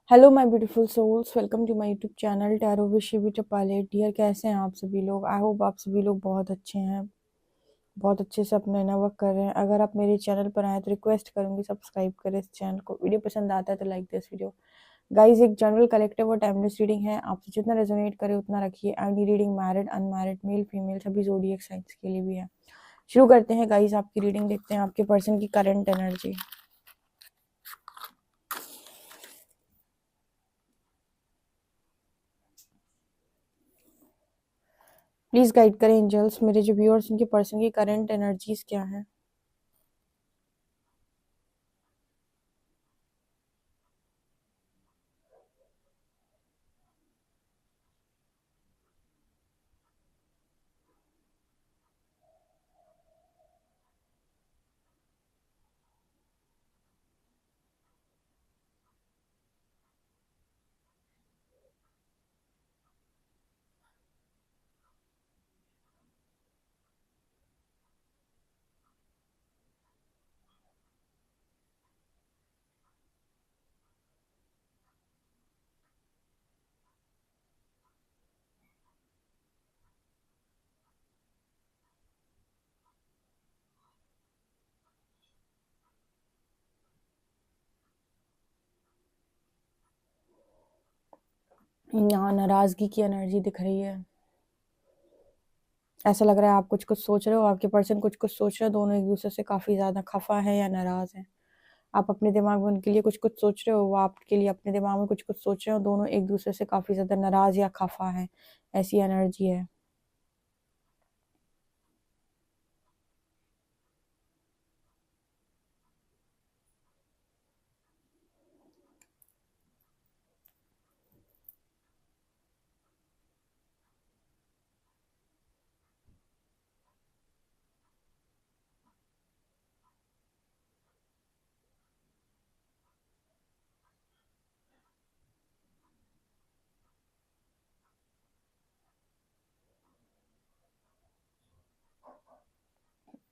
Hello my beautiful souls, welcome to my YouTube channel tarot with Shivita Pilot. Dear, कैसे हैं आप सभी लोग? आई होप आप सभी लोग बहुत अच्छे हैं, बहुत अच्छे से अपना इनर वर्क कर रहे हैं। अगर आप मेरे चैनल पर आए तो रिक्वेस्ट करूंगी सब्सक्राइब करें इस चैनल को। वीडियो पसंद आता है तो लाइक दिस वीडियो। गाइज, एक जनरल कलेक्टिव और टाइमलेस रीडिंग है, आपसे जितना रेजोनेट करे उतना रखिए। Any reading married unmarried male female सभी ज़ोडिएक साइंस के लिए भी है। शुरू करते हैं गाइज आपकी रीडिंग, देखते हैं आपके पर्सन की करंट एनर्जी। प्लीज गाइड करें एंजल्स, मेरे जो व्यूअर्स उनके पर्सन की करंट एनर्जीज क्या है। यहाँ नाराजगी की एनर्जी दिख रही है। ऐसा लग रहा है आप कुछ कुछ सोच रहे हो, आपके पर्सन कुछ कुछ सोच रहे हो। दोनों एक दूसरे से काफी ज्यादा खफा है या नाराज है। आप अपने दिमाग में उनके लिए कुछ कुछ सोच रहे हो, वो आपके लिए अपने दिमाग में कुछ कुछ सोच रहे हो। दोनों एक दूसरे से काफी ज्यादा नाराज या खफा है, ऐसी एनर्जी है।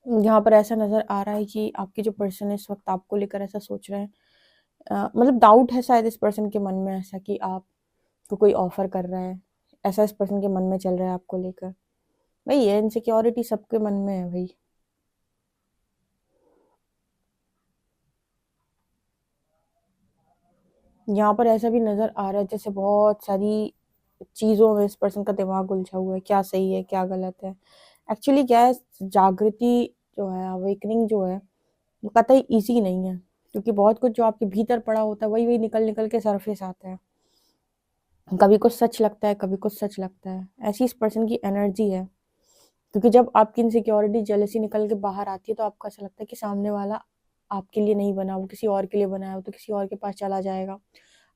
यहाँ पर ऐसा नजर आ रहा है कि आपके जो पर्सन है इस वक्त आपको लेकर ऐसा सोच रहे हैं। मतलब डाउट है शायद इस पर्सन के मन में, ऐसा कि आपको कोई ऑफर कर रहा है, ऐसा इस पर्सन के मन में चल रहा है आपको लेकर। भाई ये इनसिक्योरिटी सबके मन में है भाई। यहाँ पर ऐसा भी नजर आ रहा है जैसे बहुत सारी चीजों में इस पर्सन का दिमाग उलझा हुआ है, क्या सही है क्या गलत है। एक्चुअली क्या है, जागृति जो है, अवेकनिंग जो है, वो कतई इजी नहीं है। क्योंकि बहुत कुछ जो आपके भीतर पड़ा होता है वही वही निकल निकल के सरफेस आता है। कभी कुछ सच लगता है, कभी कुछ सच लगता है। ऐसी इस पर्सन की एनर्जी है। क्योंकि जब आपकी इनसिक्योरिटी जेलसी निकल के बाहर आती है तो आपको ऐसा लगता है कि सामने वाला आपके लिए नहीं बना, वो किसी और के लिए बना है, वो तो किसी और के पास चला जाएगा।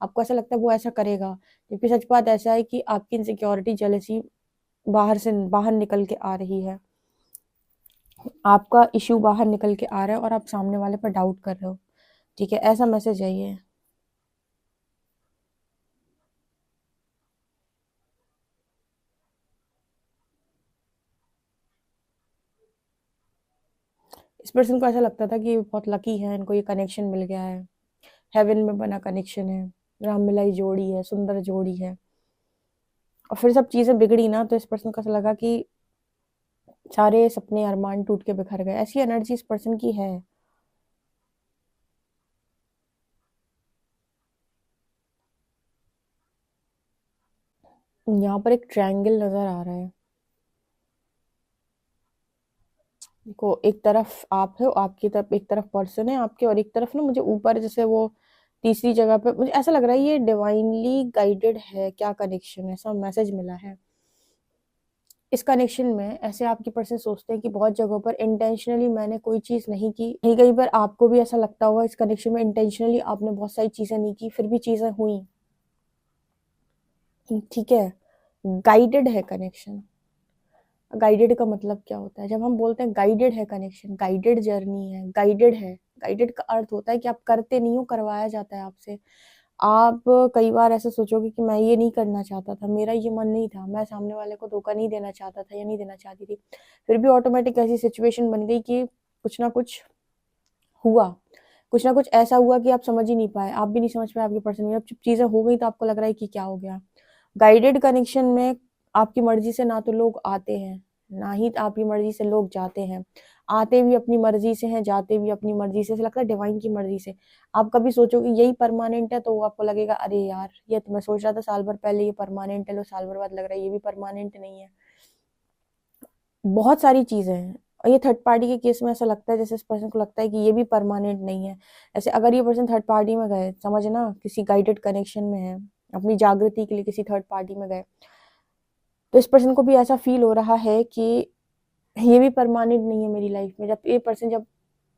आपको ऐसा लगता है वो ऐसा करेगा। जबकि सच बात ऐसा है कि आपकी इनसिक्योरिटी जेलसी बाहर निकल के आ रही है। आपका इश्यू बाहर निकल के आ रहा है और आप सामने वाले पर डाउट कर रहे हो। ठीक है, ऐसा मैसेज है ये। इस पर्सन को ऐसा लगता था कि ये बहुत लकी है, इनको ये कनेक्शन मिल गया है, हेवन में बना कनेक्शन है, राम मिलाई जोड़ी है, सुंदर जोड़ी है। और फिर सब चीजें बिगड़ी ना, तो इस पर्सन को ऐसा लगा कि सारे सपने अरमान टूट के बिखर गए। ऐसी एनर्जी इस पर्सन की है। यहाँ पर एक ट्रायंगल नजर आ रहा है। देखो, एक तरफ आप हो, आपकी तरफ एक तरफ पर्सन है आपके, और एक तरफ ना मुझे ऊपर जैसे वो तीसरी जगह पे मुझे ऐसा लग रहा है ये डिवाइनली गाइडेड है। क्या कनेक्शन है, ऐसा मैसेज मिला है। इस कनेक्शन में ऐसे आपकी पर्सन सोचते हैं कि बहुत जगहों पर इंटेंशनली मैंने कोई चीज नहीं की। कहीं कहीं पर आपको भी ऐसा लगता होगा इस कनेक्शन में इंटेंशनली आपने बहुत सारी चीजें नहीं की, फिर भी चीजें हुई। ठीक है, गाइडेड है कनेक्शन। गाइडेड का मतलब क्या होता है? जब हम बोलते हैं गाइडेड है कनेक्शन, गाइडेड जर्नी है, गाइडेड है। गाइडेड का अर्थ होता है कि आप करते नहीं हो, करवाया जाता है आपसे। आप कई बार ऐसे सोचोगे कि मैं ये नहीं करना चाहता था, मेरा ये मन नहीं था, मैं सामने वाले को धोखा नहीं देना चाहता था या नहीं देना चाहती थी। फिर भी ऑटोमेटिक ऐसी सिचुएशन बन गई कि कुछ ना कुछ हुआ, कुछ ना कुछ ऐसा हुआ कि आप समझ ही नहीं पाए, आप भी नहीं समझ पाए आपके पर्सन में, अब जब चीजें हो गई तो आपको लग रहा है कि क्या हो गया। गाइडेड कनेक्शन में आपकी मर्जी से ना तो लोग आते हैं, ना ही आपकी मर्जी से लोग जाते हैं। आते भी अपनी मर्जी से हैं, जाते भी अपनी मर्जी से, ऐसा लगता है डिवाइन की मर्जी से। आप कभी सोचोगे यही परमानेंट है, तो वो आपको लगेगा अरे यार ये तो मैं सोच रहा था साल भर पहले ये परमानेंट है, लो साल भर बाद लग रहा है ये भी परमानेंट नहीं है। बहुत सारी चीजें हैं, और ये थर्ड पार्टी के केस में ऐसा लगता है जैसे इस पर्सन को लगता है कि ये भी परमानेंट नहीं है। ऐसे अगर ये पर्सन थर्ड पार्टी में गए, समझना किसी गाइडेड कनेक्शन में है, अपनी जागृति के लिए किसी थर्ड पार्टी में गए, तो इस पर्सन को भी ऐसा फील हो रहा है कि ये भी परमानेंट नहीं है मेरी लाइफ में। जब ये पर्सन जब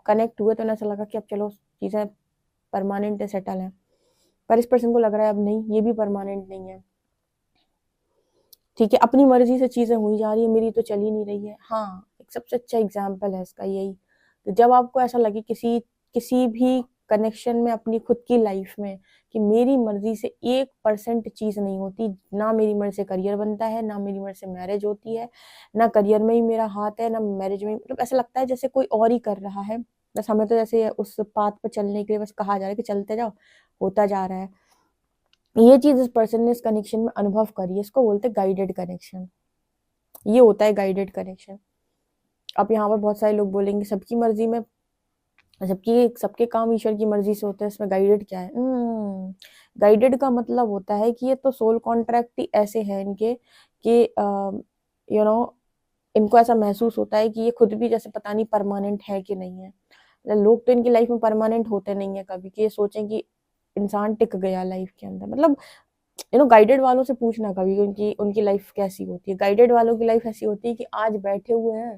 कनेक्ट हुए तो ऐसा लगा कि अब चलो चीजें परमानेंट है, सेटल है, पर इस पर्सन को लग रहा है अब नहीं, ये भी परमानेंट नहीं है। ठीक है, अपनी मर्जी से चीजें हुई जा रही है, मेरी तो चल ही नहीं रही है। हाँ, एक सबसे अच्छा एग्जाम्पल है इसका यही। तो जब आपको ऐसा लगे किसी किसी भी कनेक्शन में अपनी खुद की लाइफ में कि मेरी मर्जी से 1% चीज नहीं होती, ना मेरी मर्जी से करियर बनता है, ना मेरी मर्जी से मैरिज होती है, ना करियर में ही मेरा हाथ है, ना मैरिज में, मतलब ऐसा लगता है जैसे कोई और ही कर रहा है, बस हमें तो जैसे उस पाथ पर चलने के लिए बस कहा जा रहा है कि चलते जाओ, होता जा रहा है। ये चीज इस पर्सन ने इस कनेक्शन में अनुभव करी है, इसको बोलते हैं गाइडेड कनेक्शन। ये होता है गाइडेड कनेक्शन। अब यहाँ पर बहुत सारे लोग बोलेंगे सबकी मर्जी में, सबकी सबके काम ईश्वर की मर्जी से होते हैं, इसमें गाइडेड क्या है? गाइडेड का मतलब होता है कि ये तो सोल कॉन्ट्रैक्ट ही ऐसे हैं इनके कि यू नो इनको ऐसा महसूस होता है कि ये खुद भी जैसे पता नहीं परमानेंट है कि नहीं है। मतलब लोग तो इनकी लाइफ में परमानेंट होते नहीं है कभी, कि ये सोचें कि इंसान टिक गया लाइफ के अंदर। मतलब गाइडेड वालों से पूछना कभी उनकी उनकी लाइफ कैसी होती है। गाइडेड वालों की लाइफ ऐसी होती है कि आज बैठे हुए हैं,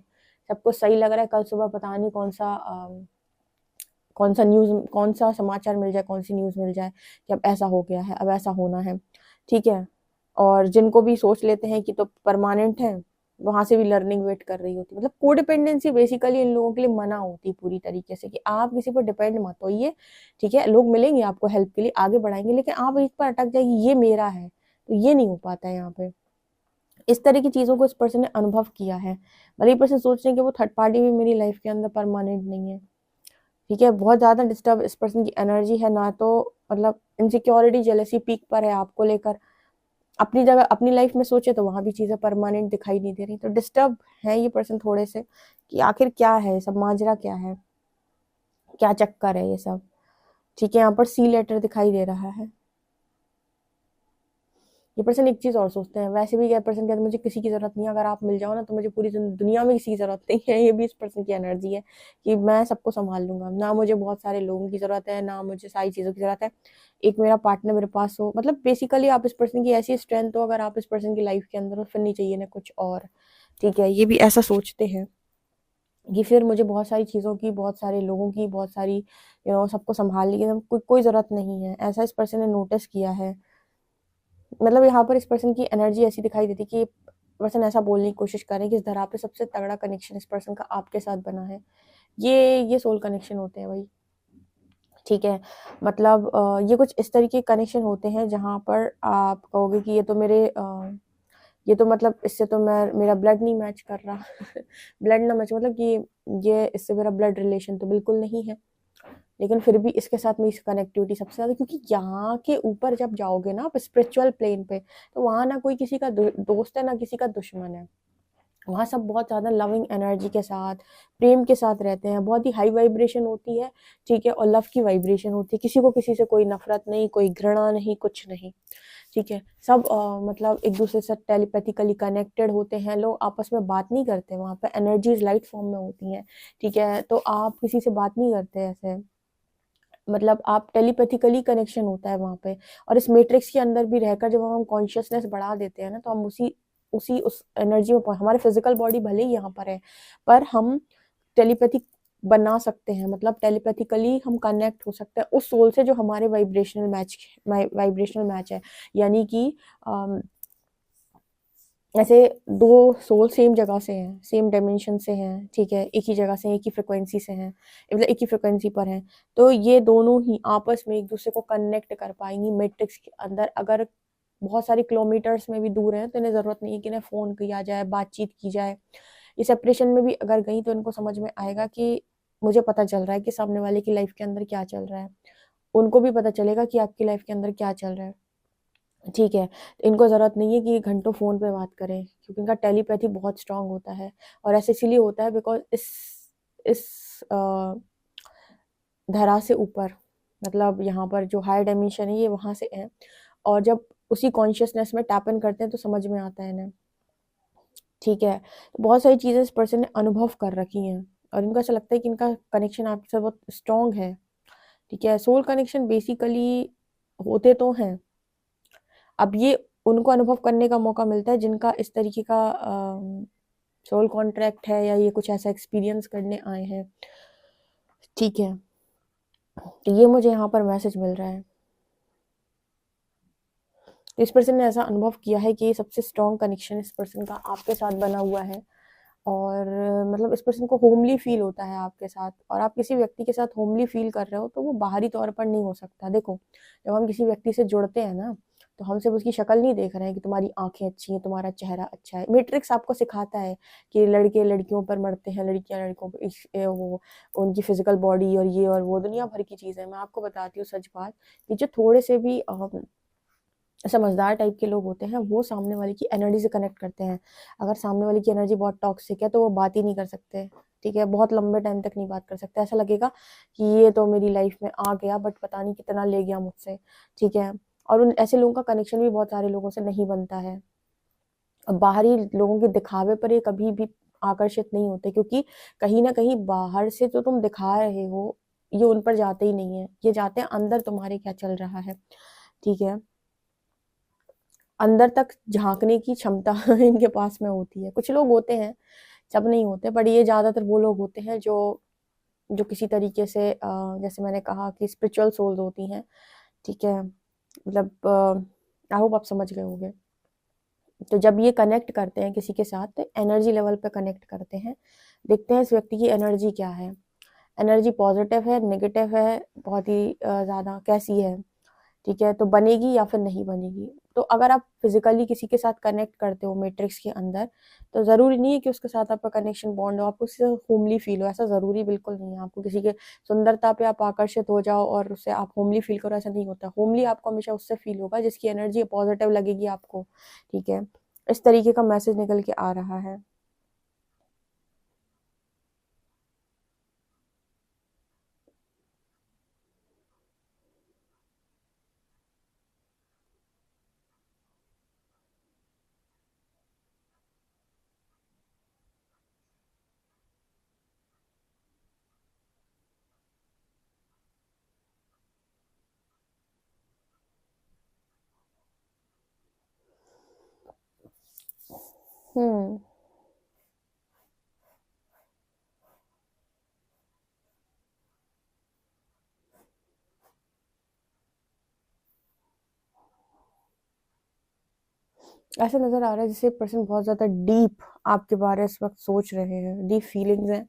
सबको सही लग रहा है, कल सुबह पता नहीं कौन सा न्यूज, कौन सा समाचार मिल जाए, कौन सी न्यूज मिल जाए कि अब ऐसा हो गया है, अब ऐसा होना है। ठीक है, और जिनको भी सोच लेते हैं कि तो परमानेंट है, वहां से भी लर्निंग वेट कर रही होती है। मतलब कोडिपेंडेंसी बेसिकली इन लोगों के लिए मना होती है पूरी तरीके से, कि आप किसी पर डिपेंड मत होइए। ठीक है, लोग मिलेंगे आपको हेल्प के लिए, आगे बढ़ाएंगे, लेकिन आप एक पर अटक जाएगी ये मेरा है, तो ये नहीं हो पाता है यहाँ पे। इस तरह की चीजों को इस पर्सन ने अनुभव किया है। भले ही पर्सन सोच रहे हैं कि वो थर्ड पार्टी भी मेरी लाइफ के अंदर परमानेंट नहीं है। ठीक है, बहुत ज्यादा डिस्टर्ब इस पर्सन की एनर्जी है, ना तो मतलब इनसिक्योरिटी जेलेसी पीक पर है आपको लेकर। अपनी जगह अपनी लाइफ में सोचे तो वहां भी चीजें परमानेंट दिखाई नहीं दे रही, तो डिस्टर्ब है ये पर्सन थोड़े से, कि आखिर क्या है सब, माजरा क्या है, क्या चक्कर है ये सब। ठीक है, यहाँ पर सी लेटर दिखाई दे रहा है। ये पर्सन एक चीज और सोचते हैं, वैसे भी ये पर्सन कहते हैं मुझे किसी की जरूरत नहीं है, अगर आप मिल जाओ ना तो मुझे पूरी दुनिया में किसी की जरूरत नहीं है। ये भी इस पर्सन की एनर्जी है कि मैं सबको संभाल लूंगा, ना मुझे बहुत सारे लोगों की जरूरत है, ना मुझे सारी चीजों की जरूरत है, एक मेरा पार्टनर मेरे पास हो। मतलब बेसिकली आप इस पर्सन की ऐसी स्ट्रेंथ हो अगर आप इस पर्सन की लाइफ के अंदर हो, फिर नहीं चाहिए ना कुछ और। ठीक है, ये भी ऐसा सोचते हैं कि फिर मुझे बहुत सारी चीजों की, बहुत सारे लोगों की, बहुत सारी सबको संभालने की कोई जरूरत नहीं है, ऐसा इस पर्सन ने नोटिस किया है। मतलब यहाँ पर इस पर्सन की एनर्जी ऐसी दिखाई देती कि पर्सन ऐसा बोलने की कोशिश कर रहे हैं कि इस धरा पे सबसे तगड़ा कनेक्शन इस पर्सन का आपके साथ बना है। ये सोल कनेक्शन होते हैं भाई। ठीक है, मतलब ये कुछ इस तरीके कनेक्शन होते हैं जहाँ पर आप कहोगे कि ये तो मतलब इससे तो मैं मेरा ब्लड नहीं मैच कर रहा। ब्लड ना मैच मतलब कि ये इससे मेरा ब्लड रिलेशन तो बिल्कुल नहीं है, लेकिन फिर भी इसके साथ मेरी कनेक्टिविटी सबसे ज्यादा, क्योंकि यहाँ के ऊपर जब जाओगे ना आप स्पिरिचुअल प्लेन पे, तो वहां ना कोई किसी का दोस्त है, ना किसी का दुश्मन है। वहां सब बहुत ज्यादा लविंग एनर्जी के साथ, प्रेम के साथ रहते हैं, बहुत ही हाई वाइब्रेशन होती है। ठीक है, और लव की वाइब्रेशन होती है, किसी को किसी से कोई नफरत नहीं, कोई घृणा नहीं, कुछ नहीं। ठीक है, सब मतलब एक दूसरे से टेलीपैथिकली कनेक्टेड होते हैं, लोग आपस में बात नहीं करते, वहां पे एनर्जीज लाइट फॉर्म में होती हैं। ठीक है, तो आप किसी से बात नहीं करते ऐसे, मतलब आप टेलीपैथिकली कनेक्शन होता है वहां पे। और इस मैट्रिक्स के अंदर भी रहकर जब हम कॉन्शियसनेस बढ़ा देते हैं ना, तो हम उसी उसी उस एनर्जी में हमारे फिजिकल बॉडी भले ही यहाँ पर है, पर हम टेलीपैथिक बना सकते हैं, मतलब टेलीपैथिकली हम कनेक्ट हो सकते हैं उस सोल से जो हमारे वाइब्रेशनल मैच है। यानी कि ऐसे दो सोल सेम जगह से हैं, सेम डायमेंशन से हैं, ठीक है, एक ही जगह से, एक ही फ्रिक्वेंसी से हैं, मतलब एक ही फ्रिक्वेंसी पर हैं, तो ये दोनों ही आपस में एक दूसरे को कनेक्ट कर पाएंगी मैट्रिक्स के अंदर। अगर बहुत सारे किलोमीटर्स में भी दूर हैं तो इन्हें जरूरत नहीं है कि इन्हें फोन किया जाए, बातचीत की जाए। ये सेपरेशन में भी अगर गई तो इनको समझ में आएगा कि मुझे पता चल रहा है कि सामने वाले की लाइफ के अंदर क्या चल रहा है, उनको भी पता चलेगा कि आपकी लाइफ के अंदर क्या चल रहा है। ठीक है, तो इनको ज़रूरत नहीं है कि घंटों फ़ोन पे बात करें, क्योंकि इनका टेलीपैथी बहुत स्ट्रांग होता है। और ऐसे इसीलिए होता है बिकॉज़ इस धरा से ऊपर, मतलब यहाँ पर जो हायर डायमेंशन है ये वहाँ से है, और जब उसी कॉन्शियसनेस में टैप इन करते हैं तो समझ में आता है इन्हें। ठीक है, तो बहुत सारी चीज़ें इस पर्सन ने अनुभव कर रखी हैं, और इनको ऐसा लगता है कि इनका कनेक्शन आपके साथ बहुत स्ट्रांग है। ठीक है, सोल कनेक्शन बेसिकली होते तो हैं। अब ये उनको अनुभव करने का मौका मिलता है जिनका इस तरीके का सोल कॉन्ट्रैक्ट है, या ये कुछ ऐसा एक्सपीरियंस करने आए हैं। ठीक है, तो ये मुझे यहाँ पर मैसेज मिल रहा है। तो इस पर्सन ने ऐसा अनुभव किया है कि ये सबसे स्ट्रॉन्ग कनेक्शन इस पर्सन का आपके साथ बना हुआ है, और मतलब इस पर्सन को होमली फील होता है आपके साथ, और आप किसी व्यक्ति के साथ होमली फील कर रहे हो तो वो बाहरी तौर पर नहीं हो सकता। देखो, जब हम किसी व्यक्ति से जुड़ते हैं ना, तो हम सिर्फ उसकी शक्ल नहीं देख रहे हैं कि तुम्हारी आंखें अच्छी हैं, तुम्हारा चेहरा अच्छा है। मैट्रिक्स आपको सिखाता है कि लड़के लड़कियों पर मरते हैं, लड़कियां लड़कों पर, वो उनकी फिजिकल बॉडी और ये और वो दुनिया भर की चीज़ें। मैं आपको बताती हूँ सच बात, कि जो थोड़े से भी समझदार टाइप के लोग होते हैं, वो सामने वाले की एनर्जी से कनेक्ट करते हैं। अगर सामने वाले की एनर्जी बहुत टॉक्सिक है तो वो बात ही नहीं कर सकते। ठीक है, बहुत लंबे टाइम तक नहीं बात कर सकते। ऐसा लगेगा कि ये तो मेरी लाइफ में आ गया, बट पता नहीं कितना ले गया मुझसे। ठीक है, और उन ऐसे लोगों का कनेक्शन भी बहुत सारे लोगों से नहीं बनता है। अब बाहरी लोगों के दिखावे पर ये कभी भी आकर्षित नहीं होते, क्योंकि कहीं ना कहीं बाहर से जो तुम दिखा रहे हो ये उन पर जाते ही नहीं है, ये जाते हैं अंदर तुम्हारे क्या चल रहा है। ठीक है, अंदर तक झाँकने की क्षमता इनके पास में होती है। कुछ लोग होते हैं, सब नहीं होते, बट ये ज़्यादातर वो लोग होते हैं जो जो किसी तरीके से जैसे मैंने कहा कि स्पिरिचुअल सोल्स होती हैं। ठीक है, मतलब आई होप आप समझ गए होंगे। तो जब ये कनेक्ट करते हैं किसी के साथ, तो एनर्जी लेवल पे कनेक्ट करते हैं, देखते हैं इस व्यक्ति की एनर्जी क्या है। एनर्जी पॉजिटिव है, नेगेटिव है, बहुत ही ज़्यादा कैसी है। ठीक है, तो बनेगी या फिर नहीं बनेगी। तो अगर आप फिजिकली किसी के साथ कनेक्ट करते हो मैट्रिक्स के अंदर, तो ज़रूरी नहीं है कि उसके साथ आपका कनेक्शन बॉन्ड हो, आपको उससे होमली फील हो, ऐसा ज़रूरी बिल्कुल नहीं है। आपको किसी के सुंदरता पे आप आकर्षित हो जाओ और उससे आप होमली फील करो, ऐसा नहीं होता। होमली आपको हमेशा उससे फील होगा जिसकी एनर्जी पॉजिटिव लगेगी आपको। ठीक है, इस तरीके का मैसेज निकल के आ रहा है। हम्म ऐसा नजर आ रहा है जैसे पर्सन बहुत ज्यादा डीप आपके बारे में इस वक्त सोच रहे हैं, डीप फीलिंग्स हैं,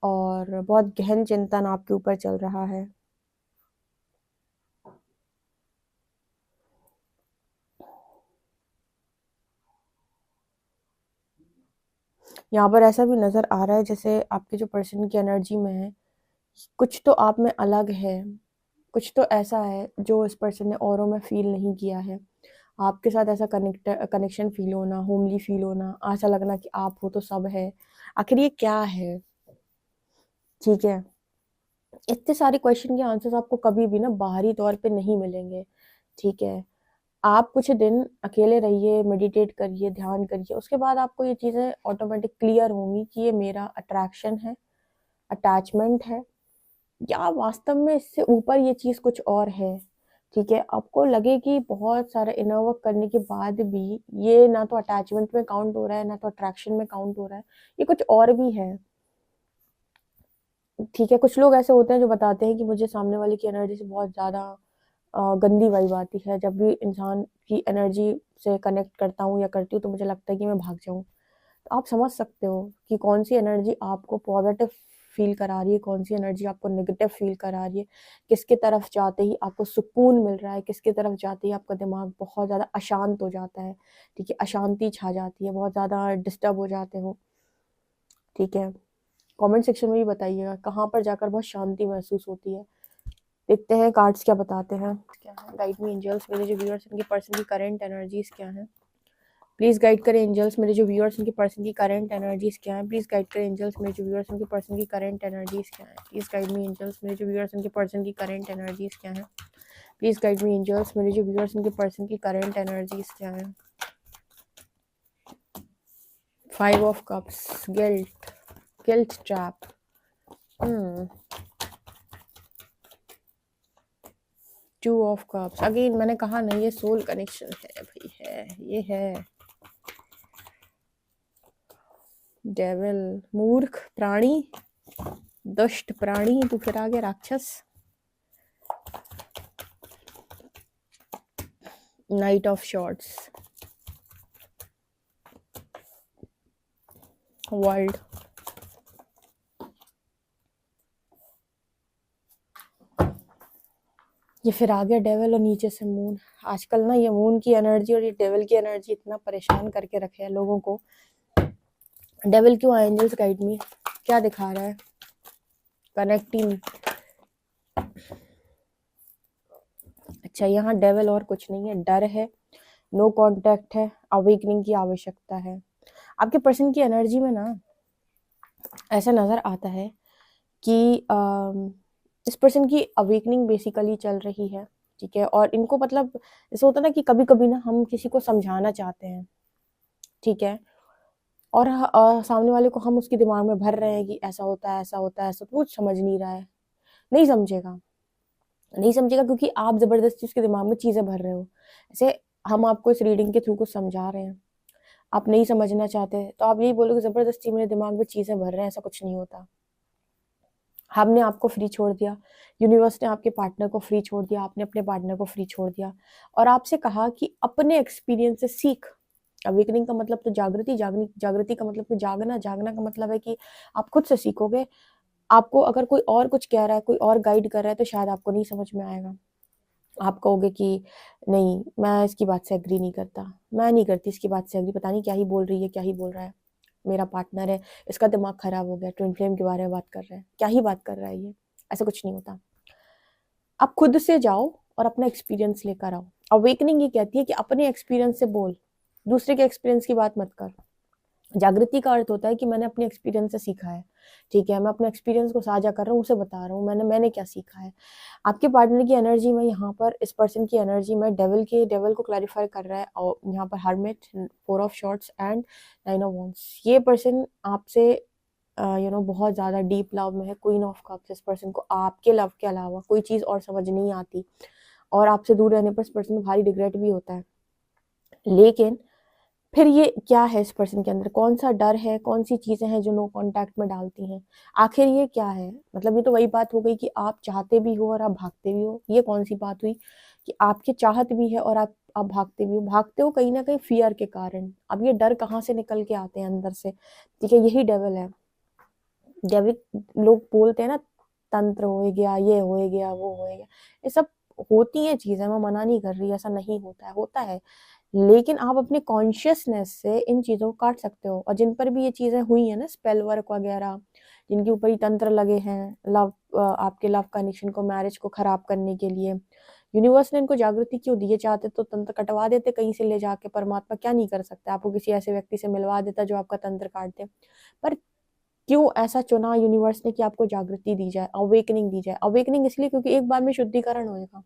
और बहुत गहन चिंतन आपके ऊपर चल रहा है। यहाँ पर ऐसा भी नजर आ रहा है जैसे आपके जो पर्सन की एनर्जी में है, कुछ तो आप में अलग है, कुछ तो ऐसा है जो इस पर्सन ने औरों में फील नहीं किया है। आपके साथ ऐसा कनेक्शन फील होना, होमली फील होना, ऐसा लगना कि आप हो तो सब है। आखिर ये क्या है? ठीक है, इतने सारे क्वेश्चन के आंसर्स आपको कभी भी ना बाहरी तौर पे नहीं मिलेंगे। ठीक है, आप कुछ दिन अकेले रहिए, मेडिटेट करिए, ध्यान करिए, उसके बाद आपको ये चीज़ें ऑटोमेटिक क्लियर होंगी कि ये मेरा अट्रैक्शन है, अटैचमेंट है, या वास्तव में इससे ऊपर ये चीज़ कुछ और है। ठीक है, आपको लगे कि बहुत सारा इनर वर्क करने के बाद भी ये ना तो अटैचमेंट में काउंट हो रहा है, ना तो अट्रैक्शन में काउंट हो रहा है, ये कुछ और भी है। ठीक है, कुछ लोग ऐसे होते हैं जो बताते हैं कि मुझे सामने वाले की एनर्जी से बहुत ज़्यादा गंदी वाइब आती है। जब भी इंसान की एनर्जी से कनेक्ट करता हूँ या करती हूँ तो मुझे लगता है कि मैं भाग जाऊँ। तो आप समझ सकते हो कि कौन सी एनर्जी आपको पॉजिटिव फील करा रही है, कौन सी एनर्जी आपको नेगेटिव फील करा रही है, किसके तरफ जाते ही आपको सुकून मिल रहा है, किसके तरफ जाते ही आपका दिमाग बहुत ज़्यादा अशांत हो जाता है। ठीक है, अशांति छा जाती है, बहुत ज़्यादा डिस्टर्ब हो जाते हो। ठीक है, कमेंट सेक्शन में भी बताइएगा कहाँ पर जाकर बहुत शांति महसूस होती है। देखते हैं कार्ड्स क्या बताते हैं। क्या है गाइड मी एंजल्स, मेरे जो व्यूअर्स उनकी पर्सन की करंट एनर्जीज क्या है। प्लीज़ गाइड करें एंजल्स, मेरे जो व्यूअर्स उनकी पर्सन की करंट एनर्जीज क्या है। प्लीज़ गाइड करें एंजल्स, मेरे जो व्यूअर्स उनकी पर्सन की करंट एनर्जीज क्या है। प्लीज़ गाइड मी एंजल्स, मेरे जो व्यूअर्स उनकी पर्सन की करंट एनर्जीज क्या है। प्लीज़ गाइड मी एंजल्स, मेरे जो व्यूअर्स उनकी पर्सन की करंट एनर्जीज क्या है। 5 of cups, guilt trap. 2 of cups. Again मैंने कहा ना ये सोल कनेक्शन है भाई, है ये है। डेविल, मूर्ख प्राणी, दुष्ट प्राणी, तू फिर आगे राक्षस। नाइट ऑफ शॉर्ट्स, वर्ल्ड, ये फिर आ गया डेविल और नीचे से मून। आजकल ना ये मून की एनर्जी और ये डेविल की एनर्जी इतना परेशान करके रखे है लोगों को। डेविल क्यों आया एंजल्स गाइड मी, क्या दिखा रहा है। कनेक्टिंग, अच्छा यहाँ डेविल और कुछ नहीं है, डर है, नो कांटेक्ट है, अवेकनिंग की आवश्यकता है। आपके पर्सन की एनर्जी में ना ऐसा नजर आता है कि इस पर्सन की अवेकनिंग बेसिकली चल रही है, ठीक है। और इनको मतलब ऐसा होता है ना कि कभी कभी ना हम किसी को समझाना चाहते हैं, ठीक है, और सामने वाले को हम उसके दिमाग में भर रहे हैं कि ऐसा होता है ऐसा होता है ऐसा, तो वो समझ नहीं रहा है। नहीं समझेगा, नहीं समझेगा क्योंकि आप जबरदस्ती उसके दिमाग में चीजें भर रहे हो। ऐसे हम आपको इस रीडिंग के थ्रू कुछ समझा रहे हैं, आप नहीं समझना चाहते तो आप यही बोलोगे जबरदस्ती मेरे दिमाग में चीजें भर रहे हैं, ऐसा कुछ नहीं होता। हमने आपको फ्री छोड़ दिया, यूनिवर्स ने आपके पार्टनर को फ्री छोड़ दिया, आपने अपने पार्टनर को फ्री छोड़ दिया और आपसे कहा कि अपने एक्सपीरियंस से सीख। अवेकनिंग का मतलब तो जागृति, जागृति का मतलब तो जागना, जागना का मतलब है कि आप खुद से सीखोगे। आपको अगर कोई और कुछ कह रहा है, कोई और गाइड कर रहा है तो शायद आपको नहीं समझ में आएगा। आप कहोगे कि नहीं मैं इसकी बात से एग्री नहीं करता, मैं नहीं करती इसकी बात से एग्री, पता नहीं क्या ही बोल रही है, क्या ही बोल रहा है, मेरा पार्टनर है, इसका दिमाग खराब हो गया, ट्विन फ्लेम के बारे में बात कर रहा है, क्या ही बात कर रहा है ये। ऐसा कुछ नहीं होता। आप खुद से जाओ और अपना एक्सपीरियंस लेकर आओ। अवेकनिंग ये कहती है कि अपने एक्सपीरियंस से बोल, दूसरे के एक्सपीरियंस की बात मत कर। जागृति का अर्थ होता है कि मैंने अपने एक्सपीरियंस से सीखा है, ठीक है, मैं अपने एक्सपीरियंस को साझा कर रहा हूँ, उसे बता रहा हूँ मैंने क्या सीखा है। आपके पार्टनर की एनर्जी में यहाँ पर, इस पर्सन की एनर्जी में डेविल को क्लैरिफाई कर रहा है और यहाँ पर hermit, 4 of shorts and 9 of wands. ये पर्सन आपसे बहुत ज़्यादा डीप लव में है। क्वीन ऑफ कप्स, इस पर्सन को आपके लव के अलावा कोई चीज़ और समझ नहीं आती और आपसे दूर रहने पर इस पर्सन को भारी रिग्रेट भी होता है। लेकिन फिर ये क्या है इस पर्सन के अंदर, कौन सा डर है, कौन सी चीजें हैं जो नो कांटेक्ट में डालती हैं, आखिर ये क्या है। मतलब ये तो वही बात हो गई कि आप चाहते भी हो और आप भागते भी हो। ये कौन सी बात हुई कि आपकी चाहत भी है और आप भागते भी हो। भागते हो कहीं ना कहीं फियर के कारण। अब ये डर कहाँ से निकल के आते हैं अंदर से, ठीक है, यही डेविल है। डेविल, लोग बोलते हैं ना तंत्र हो गया, ये हो गया, वो हो गया, ये सब होती हैं चीजें, मैं मना नहीं कर रही, ऐसा नहीं होता है, होता है। लेकिन आप अपने कॉन्शियसनेस से इन चीज़ों को काट सकते हो। और जिन पर भी ये चीज़ें हुई हैं ना, स्पेल वर्क वगैरह, जिनके ऊपर ही तंत्र लगे हैं आपके लव कनेक्शन को, मैरिज को खराब करने के लिए, यूनिवर्स ने इनको जागृति क्यों दी है। चाहते तो तंत्र कटवा देते कहीं से ले जाके, परमात्मा क्या नहीं कर सकता, आपको किसी ऐसे व्यक्ति से मिलवा देता जो आपका तंत्र काट दे। पर क्यों ऐसा चुना यूनिवर्स ने कि आपको जागृति दी जाए, अवेकनिंग दी जाए। अवेकनिंग इसलिए क्योंकि एक बार में शुद्धिकरण होएगा।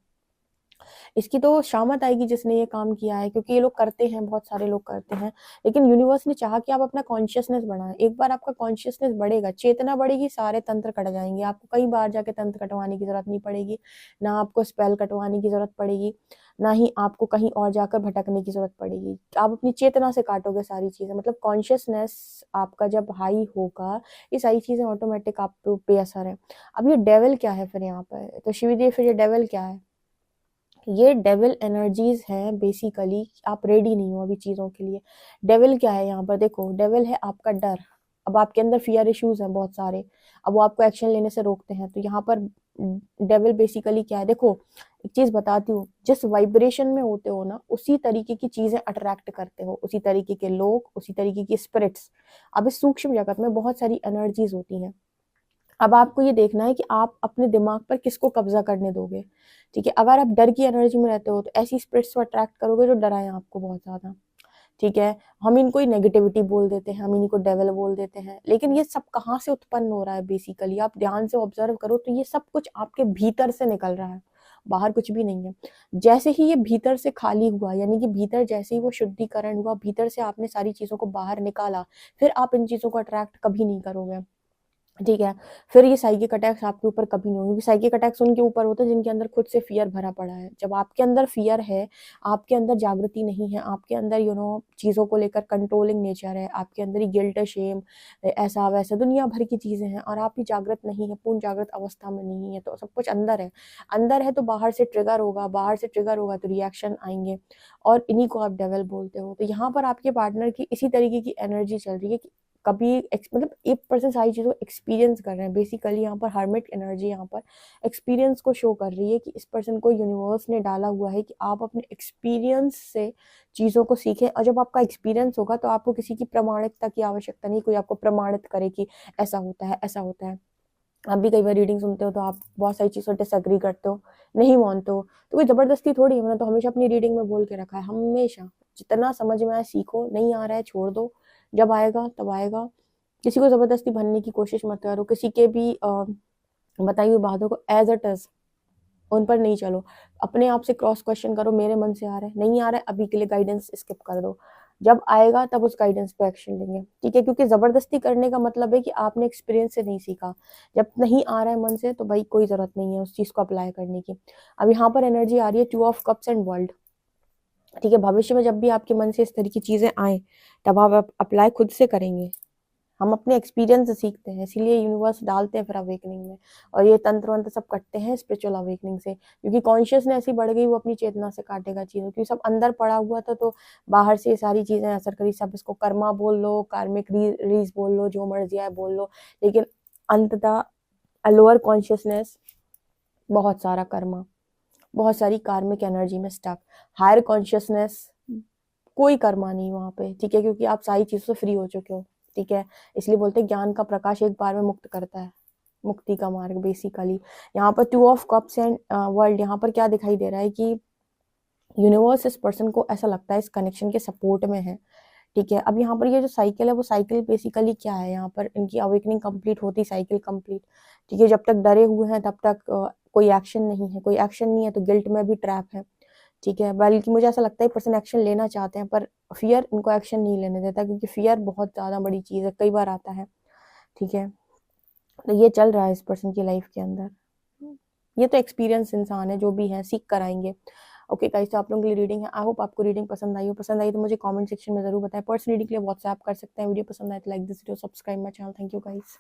इसकी तो शामत आएगी जिसने ये काम किया है, क्योंकि ये लोग करते हैं, बहुत सारे लोग करते हैं। लेकिन यूनिवर्स ने चाहा कि आप अपना कॉन्शियसनेस बढ़ाएं। एक बार आपका कॉन्शियसनेस बढ़ेगा, चेतना बढ़ेगी, सारे तंत्र कट जाएंगे। आपको कई बार जाके तंत्र कटवाने की जरूरत नहीं पड़ेगी, ना आपको स्पेल कटवाने की जरूरत पड़ेगी, ना ही आपको कहीं और जाकर भटकने की जरूरत पड़ेगी। आप अपनी चेतना से काटोगे सारी चीजें। मतलब कॉन्शियसनेस आपका जब हाई होगा, ये सारी चीजें ऑटोमेटिक आप पे असर है। अब ये डेविल क्या है फिर यहाँ पर, तो शिवजी फिर ये डेविल क्या है। ये डेविल एनर्जीज हैं बेसिकली। आप रेडी नहीं हो अभी चीजों के लिए। डेविल क्या है यहाँ पर, देखो डेविल है आपका डर, अब आपके अंदर फियर इश्यूज हैं बहुत सारे, अब वो आपको एक्शन लेने से रोकते हैं। तो यहाँ पर डेविल बेसिकली क्या है, देखो एक चीज बताती हूँ, जिस वाइब्रेशन में होते हो ना उसी तरीके की चीजें अट्रैक्ट करते हो, उसी तरीके के लोग, उसी तरीके की स्पिरिट्स। अब इस सूक्ष्म जगत में बहुत सारी एनर्जीज होती हैं। अब आपको ये देखना है कि आप अपने दिमाग पर किसको कब्जा करने दोगे। ठीक है, अगर आप डर की एनर्जी में रहते हो तो ऐसी स्पिरिट्स को अट्रैक्ट करोगे जो डराएं आपको बहुत ज्यादा। ठीक है, हम इनको ही नेगेटिविटी बोल देते हैं, हम इनको डेविल बोल देते हैं, लेकिन ये सब कहाँ से उत्पन्न हो रहा है बेसिकली आप ध्यान से ऑब्जर्व करो तो ये सब कुछ आपके भीतर से निकल रहा है, बाहर कुछ भी नहीं है। जैसे ही ये भीतर से खाली हुआ, यानी कि भीतर जैसे ही वो शुद्धिकरण हुआ, भीतर से आपने सारी चीजों को बाहर निकाला, फिर आप इन चीजों को अट्रैक्ट कभी नहीं करोगे। ठीक है, फिर ये साइकिक अटैक्स आपके ऊपर कभी नहीं होंगे, क्योंकि साइकिक अटैक्स उनके ऊपर होते हैं जिनके अंदर खुद से फियर भरा पड़ा है। जब आपके अंदर फियर है, आपके अंदर जागृति नहीं है, आपके अंदर चीज़ों को लेकर कंट्रोलिंग नेचर है, आपके अंदर ही गिल्ट शेम ऐसा वैसा दुनिया भर की चीज़ें हैं, और आप ही जागृत नहीं है, पूर्ण जागृत अवस्था में नहीं है, तो सब कुछ अंदर है तो बाहर से ट्रिगर होगा, बाहर से ट्रिगर होगा तो रिएक्शन आएंगे, और इन्हीं को आप डेविल बोलते हो। तो यहाँ पर आपके पार्टनर की इसी तरीके की एनर्जी चल रही है कि कभी मतलब 1% सारी चीज़ों को एक्सपीरियंस कर रहे हैं। बेसिकली यहाँ पर हर्मिट एनर्जी यहाँ पर एक्सपीरियंस को शो कर रही है कि इस पर्सन को यूनिवर्स ने डाला हुआ है कि आप अपने एक्सपीरियंस से चीज़ों को सीखें, और जब आपका एक्सपीरियंस होगा तो आपको किसी की प्रमाणिकता की आवश्यकता नहीं, कोई आपको प्रमाणित करे कि ऐसा होता है ऐसा होता है। आप भी कई बार रीडिंग सुनते हो तो आप बहुत सारी चीज़ों से डिसएग्री करते हो, नहीं मानते हो, तो कोई ज़बरदस्ती थोड़ी है। मैंने तो हमेशा अपनी रीडिंग में बोल के रखा है, हमेशा जितना समझ में आए सीखो, नहीं आ रहा है छोड़ दो, जब आएगा तब आएगा। किसी को ज़बरदस्ती बनने की कोशिश मत करो, किसी के भी बताई हुई बातों को एज इट इज़ उन पर नहीं चलो। अपने आप से क्रॉस क्वेश्चन करो, मेरे मन से आ रहा है, नहीं आ रहा है, अभी के लिए गाइडेंस स्किप कर दो, जब आएगा तब उस गाइडेंस पे एक्शन लेंगे। ठीक है, क्योंकि ज़बरदस्ती करने का मतलब है कि आपने एक्सपीरियंस से नहीं सीखा। जब नहीं आ रहा है मन से तो भाई कोई ज़रूरत नहीं है उस चीज़ को अप्लाई करने की। अब यहाँ पर एनर्जी आ रही है 2 ऑफ कप्स एंड वर्ल्ड। ठीक है, भविष्य में जब भी आपके मन से इस तरह की चीज़ें आए तब आप अप्लाई खुद से करेंगे। हम अपने एक्सपीरियंस से सीखते हैं, इसीलिए यूनिवर्स डालते हैं फिर अवेकनिंग में, और ये तंत्र वंत्र सब कटते हैं स्पिरिचुअल अवेकनिंग से, क्योंकि कॉन्शियसनेस ऐसी बढ़ गई वो अपनी चेतना से काटेगा चीज़ों, क्योंकि सब अंदर पड़ा हुआ था तो बाहर से ये सारी चीज़ें असर करी। सब इसको कर्मा बोल लो, कार्मिक रीज बोल लो, जो मर्जी आए बोल लो, लेकिन अंततः लोअर कॉन्शियसनेस बहुत सारा कर्मा, बहुत सारी कार्मिक एनर्जी में स्टक। हायर कॉन्शियसनेस कोई कर्मा नहीं वहाँ पे। ठीक है, क्योंकि आप सारी चीज़ों से फ्री हो चुके हो। ठीक है, इसलिए बोलते हैं ज्ञान का प्रकाश एक बार में मुक्त करता है, मुक्ति का मार्ग बेसिकली। यहाँ पर 2 ऑफ कप्स एंड वर्ल्ड, यहाँ पर क्या दिखाई दे रहा है कि यूनिवर्स इस पर्सन को ऐसा लगता है इस कनेक्शन के सपोर्ट में है। ठीक है, अब यहाँ पर ये जो साइकिल है वो साइकिल बेसिकली क्या है, यहाँ पर इनकी अवेकनिंग कंप्लीट होती साइकिल कंप्लीट। ठीक है, जब तक डरे हुए हैं तब तक कोई एक्शन नहीं है, कोई एक्शन नहीं है तो गिल्ट में भी ट्रैप है। ठीक है, बल्कि मुझे ऐसा लगता है पर्सन एक्शन लेना चाहते हैं पर फियर इनको एक्शन नहीं लेने देता, क्योंकि फियर बहुत ज़्यादा बड़ी चीज़ है, कई बार आता है। ठीक है, तो ये चल रहा है इस पर्सन की लाइफ के अंदर। ये तो एक्सपीरियंस इंसान है, जो भी है सीख कर आएंगे। ओके गाइस, तो आप लोगों के लिए रीडिंग है। आई होप आपको रीडिंग पसंद आई हो। पसंद आई तो मुझे कमेंट सेक्शन में जरूर बताएं। पर्सनल रीडिंग के लिए व्हाट्सएप कर सकते हैं। वीडियो पसंद आए तो like this video, subscribe my channel. Thank you guys.